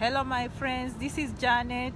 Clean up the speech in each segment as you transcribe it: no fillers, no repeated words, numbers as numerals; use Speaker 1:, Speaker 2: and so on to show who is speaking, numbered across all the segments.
Speaker 1: Hello my friends, this is Janet.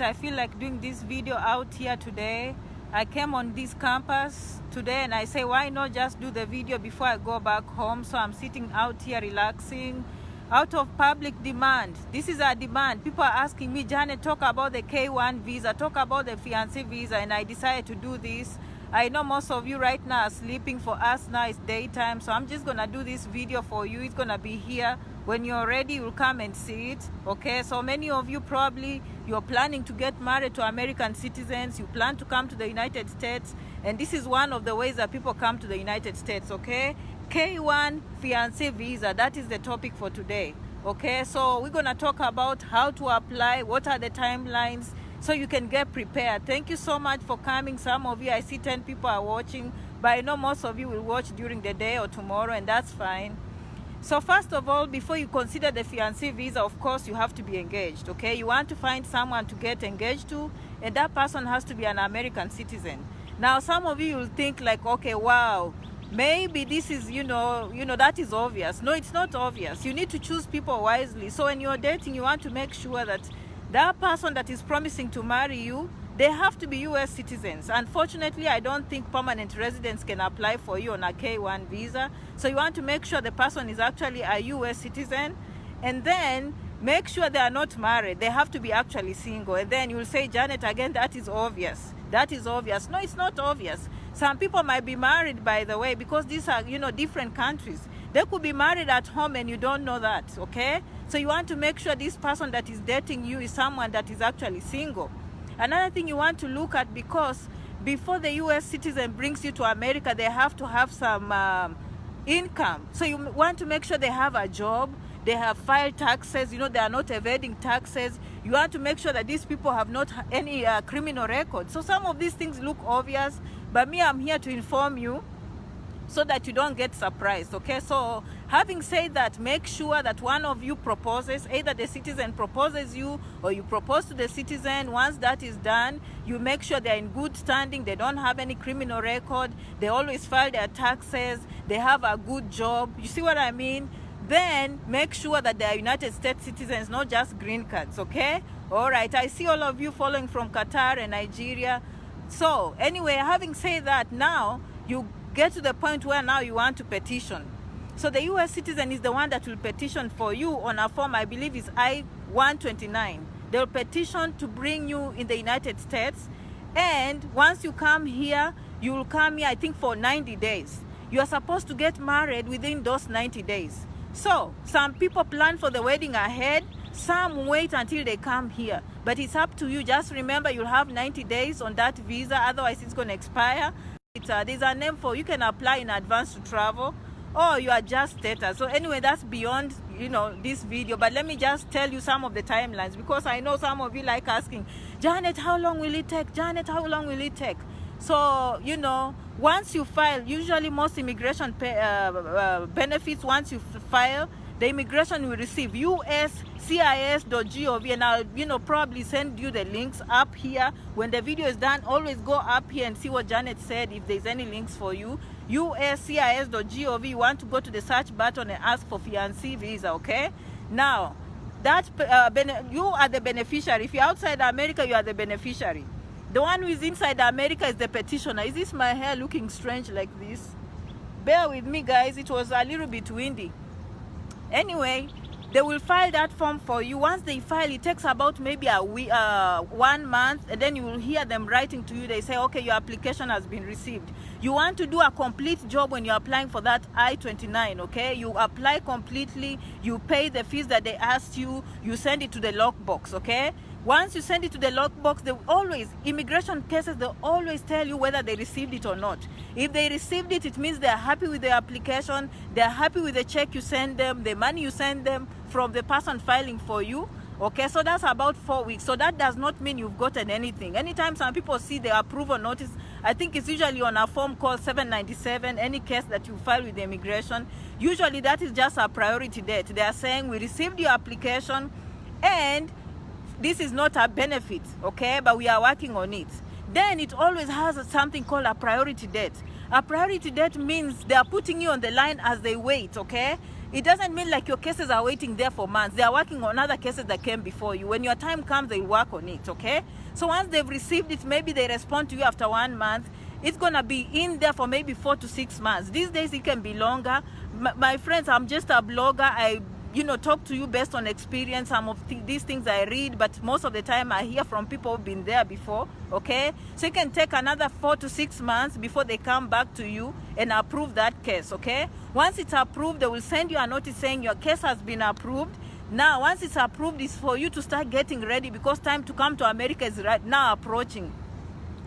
Speaker 1: I feel like doing this video out here today. I came on this campus today and I say why not just do the video before I go back home. So I'm sitting out here relaxing out of public demand. This is a demand. People are asking me, Janet, talk about the K1 visa, talk about the fiancé visa, and I decided to do this. I know most of you right now are sleeping. For us now it's daytime, so I'm just gonna do this video for you. It's gonna be here. When you're ready, you'll come and see it. Okay, so many of you probably you're planning to get married to American citizens, you plan to come to the United States, and this is one of the ways that people come to the United States. Okay, K1 fiancé visa, that is the topic for today. Okay, so we're gonna talk about how to apply, what are the timelines, so you can get prepared. Thank you so much for coming. Some of you, I see 10 people are watching, but I know most of you will watch during the day or tomorrow, and that's fine. So first of all, before you consider the fiancé visa, of course you have to be engaged. Okay, you want to find someone to get engaged to, and that person has to be an American citizen. Now some of you will think like, okay, wow, maybe this is, you know that is obvious. No, it's not obvious. You need to choose people wisely. So when you're dating, you want to make sure that that person that is promising to marry you, they have to be US citizens. Unfortunately, I don't think permanent residents can apply for you on a K1 visa. So you want to make sure the person is actually a US citizen, and then make sure they are not married. They have to be actually single. And then you'll say, Janet, again, that is obvious. That is obvious. No, it's not obvious. Some people might be married, by the way, because these are, different countries. They could be married at home and you don't know that, okay? So you want to make sure this person that is dating you is someone that is actually single. Another thing you want to look at, because before the US citizen brings you to America, they have to have some income. So you want to make sure they have a job, they have filed taxes, they are not evading taxes. You want to make sure that these people have not any criminal record. So some of these things look obvious, but me, I'm here to inform you so that you don't get surprised. Okay, so having said that, make sure that one of you proposes, either the citizen proposes you or you propose to the citizen. Once that is done, you make sure they're in good standing, they don't have any criminal record, they always file their taxes, they have a good job. You see what I mean? Then make sure that they are United States citizens, not just green cards. Okay, all right, I see all of you following from Qatar and Nigeria. So anyway, having said that, now you get to the point where now you want to petition. So the US citizen is the one that will petition for you on a form, I believe is I-129. They'll petition to bring you in the United States. And once you come here, you will come here, I think, for 90 days. You are supposed to get married within those 90 days. So some people plan for the wedding ahead, some wait until they come here. But it's up to you. Just remember, you'll have 90 days on that visa, otherwise it's going to expire. There's a name for, you can apply in advance to travel, or you are just status. So anyway, that's beyond this video, but let me just tell you some of the timelines, because I know some of you like asking, Janet, how long will it take? Janet, how long will it take? So once you file, usually most immigration benefits, once you file, the immigration will receive uscis.gov, and I'll probably send you the links up here. When the video is done, always go up here and see what Janet said, if there's any links for you. uscis.gov, you want to go to the search button and ask for fiancé visa. Okay, now that you are the beneficiary. If you're outside America, you are the beneficiary. The one who is inside America is the petitioner. Is this my hair looking strange like this? Bear with me, guys, it was a little bit windy. Anyway, they will file that form for you. Once they file, it takes about maybe a week, 1 month, and then you will hear them writing to you. They say, okay, your application has been received. You want to do a complete job when you're applying for that I-29, okay? You apply completely, you pay the fees that they asked you, you send it to the lockbox, okay? Once you send it to the lockbox, they always, immigration cases, they always tell you whether they received it or not. If they received it, it means they're happy with the application, they're happy with the check you send them, the money you send them from the person filing for you. Okay, so that's about 4 weeks. So that does not mean you've gotten anything. Anytime some people see the approval notice, I think it's usually on a form called 797, any case that you file with the immigration, usually that is just a priority date. They are saying, we received your application and this is not a benefit, okay, but we are working on it. Then it always has something called a priority date. A priority date means they are putting you on the line as they wait, okay? it doesn't mean like your cases are waiting there for months. They are working on other cases that came before you. When your time comes, they work on it, okay? So once they've received it, maybe they respond to you after 1 month. It's gonna be in there for maybe 4 to 6 months. These days it can be longer. My friends, I'm just a blogger. I talk to you based on experience. Some of these things I read, but most of the time I hear from people who've been there before, okay? So it can take another 4 to 6 months before they come back to you and approve that case, okay? Once it's approved, they will send you a notice saying your case has been approved. Now, once it's approved, it's for you to start getting ready because time to come to America is right now approaching.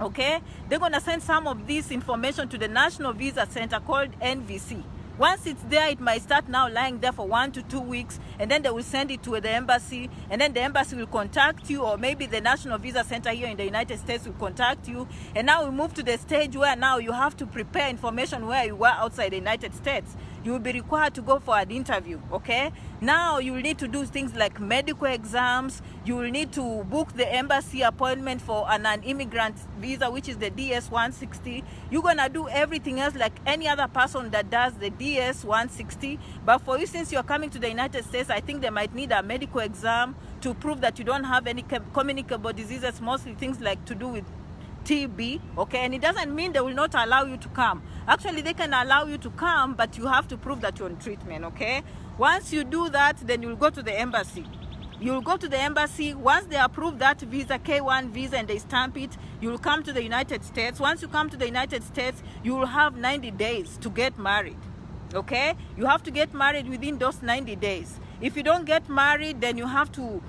Speaker 1: Okay, they're gonna send some of this information to the National Visa Center called NVC. Once it's there, it might start now lying there for 1 to 2 weeks, and then they will send it to the embassy, and then the embassy will contact you, or maybe the National Visa Center here in the United States will contact you. And now we move to the stage where now you have to prepare information where you were outside the United States. You will be required to go for an interview, okay? Now you will need to do things like medical exams. You will need to book the embassy appointment for an immigrant visa, which is the DS-160. You're gonna do everything else like any other person that does the DS-160. But for you, since you're coming to the United States, I think they might need a medical exam to prove that you don't have any communicable diseases, mostly things like to do with TB, okay? And it doesn't mean they will not allow you to come. Actually, they can allow you to come, but you have to prove that you're on treatment, okay? Once you do that, then you'll go to the embassy. You'll go to the embassy. Once they approve that visa, K1 visa, and they stamp it, you'll come to the United States. Once you come to the United States, you will have 90 days to get married, okay? You have to get married within those 90 days. If you don't get married, then you have to,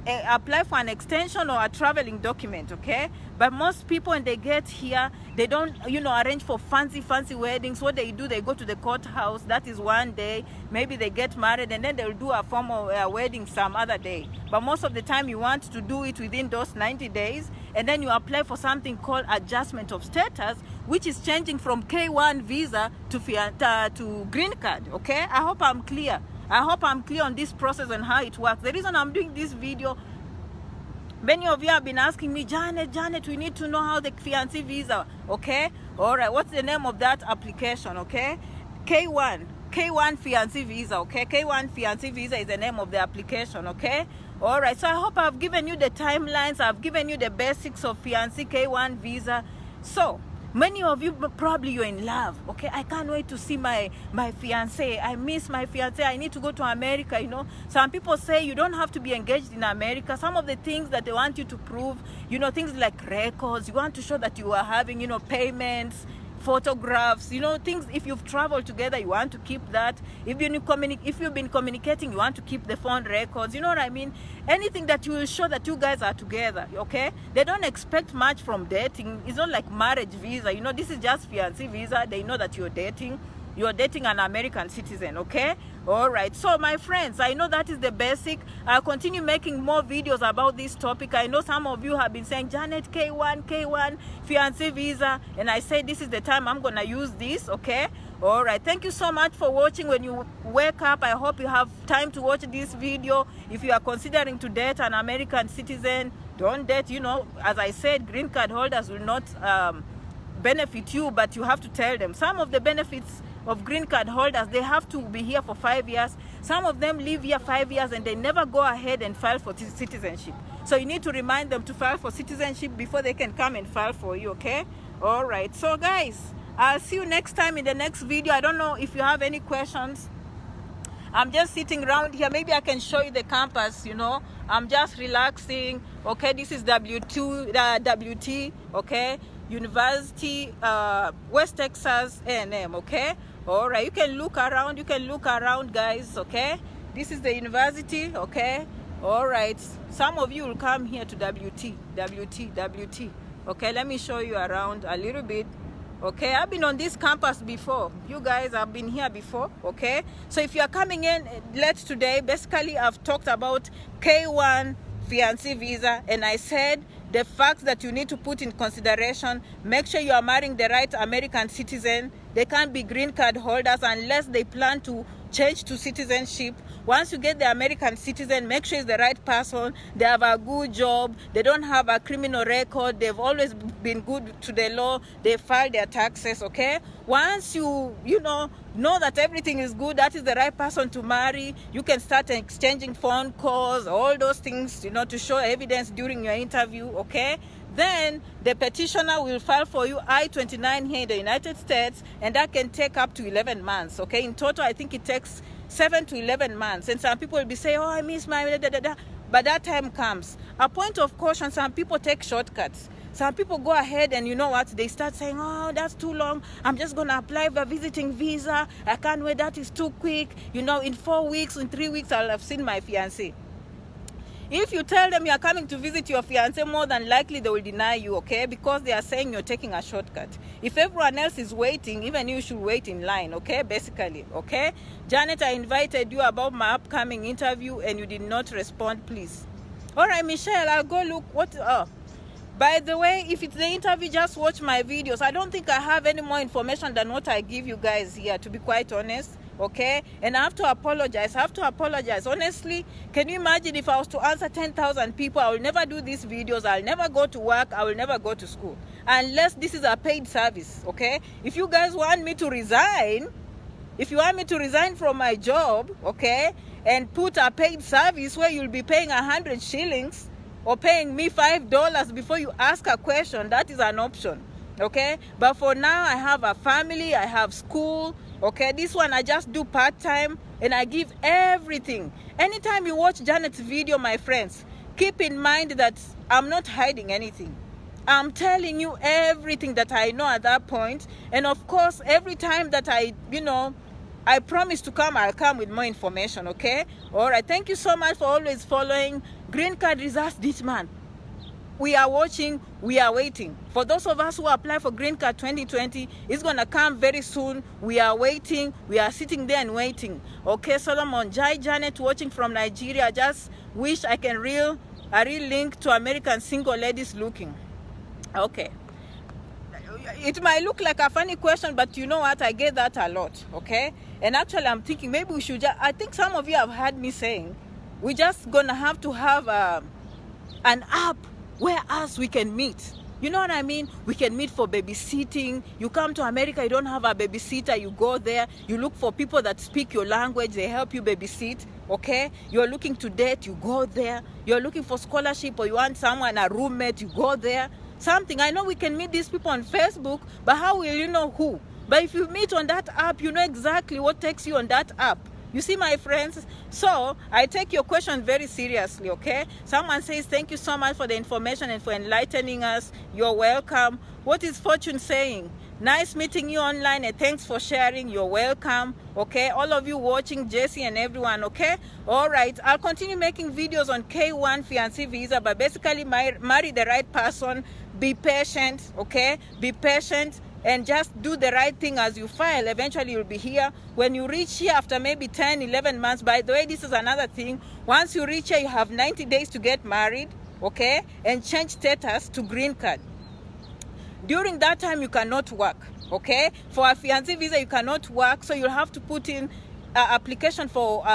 Speaker 1: apply for an extension or a traveling document, okay? But most people, when they get here, they don't, arrange for fancy weddings. What they do, they go to the courthouse. That is one day. Maybe they get married, and then they'll do a formal wedding some other day. But most of the time, you want to do it within those 90 days, and then you apply for something called adjustment of status, which is changing from K1 visa to green card, okay? I hope I'm clear. I hope I'm clear on this process and how it works. The reason I'm doing this video, many of you have been asking me, Janet, we need to know how the fiancé visa, okay? All right, what's the name of that application, okay? K1 fiancé visa, okay? K1 fiancé visa is the name of the application, okay? All right, so I hope I've given you the timelines. I've given you the basics of fiancé K1 visa. So, many of you, probably you're in love, okay? I can't wait to see my fiancé. I miss my fiancé. I need to go to America, Some people say you don't have to be engaged in America. Some of the things that they want you to prove, things like records. You want to show that you are having, payments, photographs, things. If you've traveled together, you want to keep that. If you've been communicating, you want to keep the phone records. You know what I mean? Anything that will show that you guys are together, okay? They don't expect much from dating. It's not like marriage visa. This is just fiancé visa. They know that you're dating. You're dating an American citizen, okay? All right. So, my friends, I know that is the basic. I'll continue making more videos about this topic. I know some of you have been saying, Janet, K1, fiancé visa. And I say this is the time I'm going to use this, okay? All right. Thank you so much for watching. When you wake up, I hope you have time to watch this video. If you are considering to date an American citizen, don't date, as I said, green card holders will not benefit you, but you have to tell them. Some of the benefits of green card holders, they have to be here for 5 years. Some of them live here 5 years and they never go ahead and file for citizenship. So you need to remind them to file for citizenship before they can come and file for you, okay? All right. So guys, I'll see you next time in the next video. I don't know if you have any questions. I'm just sitting around here. Maybe I can show you the campus, I'm just relaxing. Okay, this is WT, okay? University, West Texas A&M, okay? All right, you can look around, guys, okay? This is the university, okay? All right, some of you will come here to WT, okay? Let me show you around a little bit, okay? I've been on this campus before. You guys have been here before, okay? So if you are coming in late today, basically I've talked about K1 fiancé visa, and I said the facts that you need to put in consideration. Make sure you are marrying the right American citizen. They can't be green card holders unless they plan to change to citizenship. Once you get the American citizen, make sure it's the right person. They have a good job. They don't have a criminal record. They've always been good to the law. They file their taxes, okay? Once you know that everything is good, that is the right person to marry. You can start exchanging phone calls, all those things, to show evidence during your interview, okay? Then the petitioner will file for you I-29 here in the United States, and that can take up to 11 months, okay? In total, I think it takes 7 to 11 months. And some people will be saying, oh, I miss my da. But that time comes. A point of caution, some people take shortcuts. Some people go ahead and you know what? They start saying, oh, that's too long. I'm just going to apply for a visiting visa. I can't wait. That is too quick. In 4 weeks, in 3 weeks, I'll have seen my fiancé. If you tell them you're coming to visit your fiancé, more than likely they will deny you, okay? Because they are saying you're taking a shortcut. If everyone else is waiting, even you should wait in line, okay? Basically, okay? Janet, I invited you about my upcoming interview and you did not respond, please. All right, Michelle, I'll go look. By the way, if it's the interview, just watch my videos. I don't think I have any more information than what I give you guys here, to be quite honest. Okay, and I have to apologize. Honestly, can you imagine if I was to answer 10,000 people? I will never do these videos. I'll never go to work. I will never go to school unless this is a paid service. Okay, if you guys want me to resign, from my job, okay, and put a paid service where you'll be paying 100 shillings or paying me $5 before you ask a question, that is an option. Okay, but for now I have a family, I have school. Okay, this one I just do part-time and I give everything. Anytime you watch Janet's video, my friends, keep in mind that I'm not hiding anything. I'm telling you everything that I know at that point. And of course, every time that I promise to come, I'll come with more information, okay? All right, thank you so much for always following. Green card results this month. We are watching, we are waiting. For those of us who apply for Green Card 2020, it's going to come very soon. We are waiting. We are sitting there and waiting. Okay, Solomon, Jai Janet watching from Nigeria. Just wish I can a real link to American single ladies looking. Okay. It might look like a funny question, but you know what? I get that a lot, okay? And actually, I'm thinking maybe we should I think some of you have heard me saying, we're just going to have an app where else we can meet. You know what I mean? We can meet for babysitting. You come to America, you don't have a babysitter, you go there, you look for people that speak your language, they help you babysit, okay? You're looking to date, you go there. You're looking for scholarship or you want someone, a roommate, you go there. Something, I know we can meet these people on Facebook, but how will you know who? But if you meet on that app, you know exactly what takes you on that app. You see, my friends? So I take your question very seriously, okay? Someone says, thank you so much for the information and for enlightening us. You're welcome. What is Fortune saying? Nice meeting you online and thanks for sharing. You're welcome, okay? All of you watching, Jesse and everyone, okay? All right, I'll continue making videos on K1 fiancé visa, but basically marry the right person. Be patient, okay? Be patient. And just do the right thing as you file. Eventually you'll be here. When you reach here after maybe 10, 11 months, by the way, this is another thing. Once you reach here, you have 90 days to get married, okay? And change status to green card. During that time, you cannot work, okay? For a fiancé visa, you cannot work, so you'll have to put in application for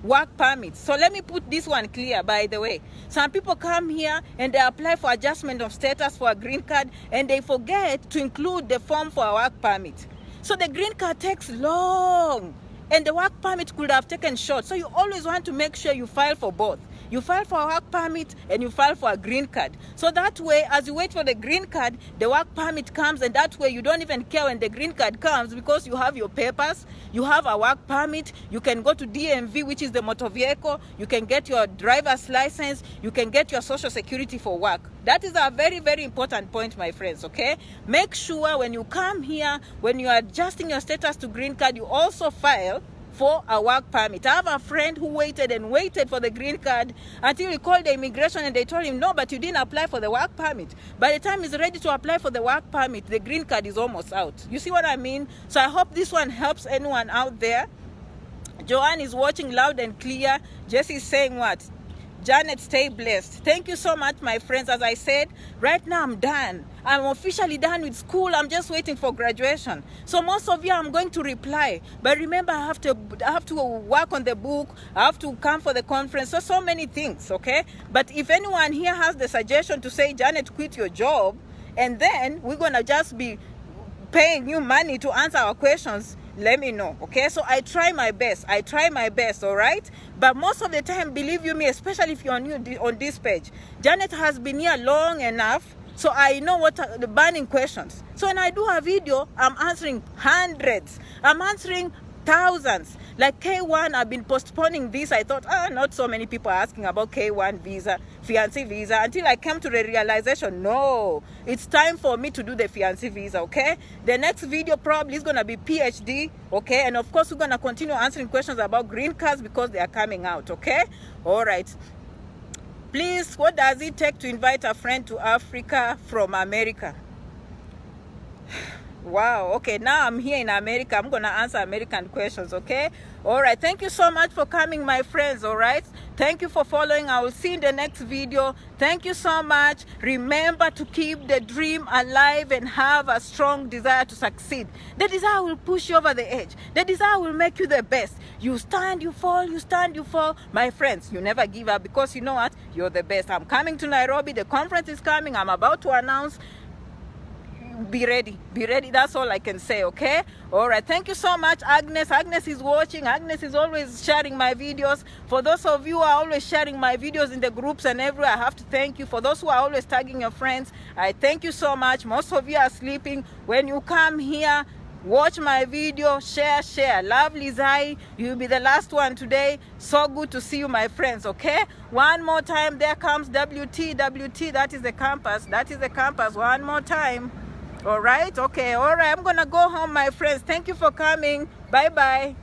Speaker 1: work permits. So let me put this one clear, by the way. Some people come here and they apply for adjustment of status for a green card and they forget to include the form for a work permit. So the green card takes long and the work permit could have taken short. So you always want to make sure you file for both. You file for a work permit and you file for a green card. So that way, as you wait for the green card, the work permit comes, and that way you don't even care when the green card comes because you have your papers, you have a work permit, you can go to DMV, which is the motor vehicle, you can get your driver's license, you can get your social security for work. That is a very, very important point, my friends, okay? Make sure when you come here, when you are adjusting your status to green card, you also file for a work permit. I have a friend who waited and waited for the green card until he called the immigration and they told him, no, but you didn't apply for the work permit. By the time he's ready to apply for the work permit, the green card is almost out. You see what I mean? So I hope this one helps anyone out there. Joanne is watching loud and clear. Jesse is saying what? Janet, stay blessed. Thank you so much, my friends. As I said, right now I'm done. I'm officially done with school. I'm just waiting for graduation. So most of you, I'm going to reply. But remember, I have to work on the book. I have to come for the conference. So many things, okay? But if anyone here has the suggestion to say, Janet, quit your job, and then we're going to just be paying you money to answer our questions, let me know, okay? So I try my best, all right? But most of the time, believe you me, especially if you're new on this page, Janet has been here long enough, so I know what are the burning questions. So when I do a video, I'm answering hundreds, I'm answering thousands. Like K1, I've been postponing this. I thought, not so many people are asking about K1 visa, fiancé visa, until I came to the realization, no, it's time for me to do the fiancé visa, okay? The next video probably is going to be PhD, okay? And of course, we're going to continue answering questions about green cards because they are coming out, okay? All right. Please, what does it take to invite a friend to Africa from America? Wow, okay, now I'm here in America. I'm going to answer American questions, okay? All right, thank you so much for coming, my friends, all right? Thank you for following. I will see you in the next video. Thank you so much. Remember to keep the dream alive and have a strong desire to succeed. The desire will push you over the edge. The desire will make you the best. You stand, you fall, you stand, you fall. My friends, you never give up because you know what? You're the best. I'm coming to Nairobi. The conference is coming. I'm about to announce. Be ready, that's all I can say, okay? All right, thank you so much. Agnes is watching. Agnes is always sharing my videos. For those of you who are always sharing my videos in the groups and everywhere, I have to thank you. For those who are always tagging your friends, I thank you so much. Most of you are sleeping. When you come here, watch my video, share. Lovely Zai, you'll be the last one today. So good to see you, my friends, okay? One more time, there comes WT, that is the campus, one more time. All right, okay, all right, I'm gonna go home, my friends. Thank you for coming. Bye.